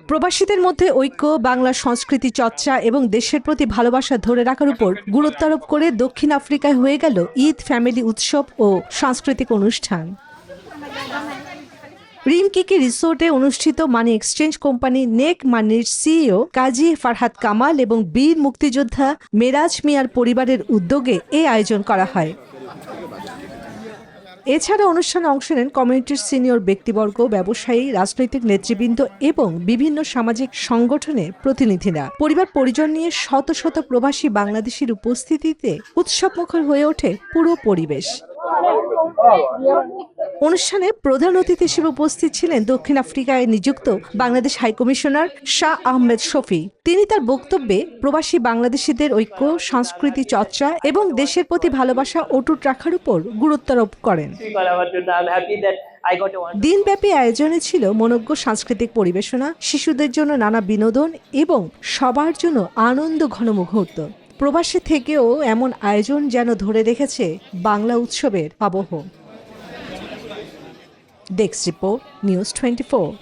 প্রবাসীদের মধ্যে ঐক্য, বাংলা সংস্কৃতি চর্চা এবং দেশের প্রতি ভালোবাসা ধরে রাখার উপর গুরুত্ব আরোপ করে দক্ষিণ আফ্রিকায় হয়ে গেল ঈদ ফ্যামিলি উৎসব ও সাংস্কৃতিক অনুষ্ঠান। রিমকিকি রিসোর্টে অনুষ্ঠিত মানি এক্সচেঞ্জ কোম্পানি নেক মানির সিইও কাজী ফারহাদ কামাল এবং বীর মুক্তিযোদ্ধা মেরাজ মিয়ার পরিবারের উদ্যোগে এই আয়োজন করা হয়। এছাড়া অনুষ্ঠানে অংশ নেন কমিউনিটির সিনিয়র ব্যক্তিবর্গ, ব্যবসায়ী, রাজনৈতিক নেতৃবৃন্দ এবং বিভিন্ন সামাজিক সংগঠনের প্রতিনিধিরা। পরিবার পরিজন নিয়ে শত শত প্রবাসী বাংলাদেশির উপস্থিতিতে উৎসবমুখর হয়ে ওঠে পুরো পরিবেশ। অনুষ্ঠানে প্রধান অতিথি হিসেবে উপস্থিত ছিলেন দক্ষিণ আফ্রিকায় নিযুক্ত বাংলাদেশ হাইকমিশনার শাহ আহমেদ শফি। তিনি তার বক্তব্যে প্রবাসী বাংলাদেশিদের ঐক্য, সংস্কৃতি চর্চা এবং দেশের প্রতি ভালোবাসা অটুট রাখার উপর গুরুত্ব আরোপ করেন। দিনব্যাপী আয়োজনে ছিল মনোজ্ঞ সাংস্কৃতিক পরিবেশনা, শিশুদের জন্য নানা বিনোদন এবং সবার জন্য আনন্দ ঘন মুহূর্ত। প্রবাসী থেকেও এমন আয়োজন যেন ধরে রেখেছে বাংলা উৎসবের আবহ। Desk report, news 24।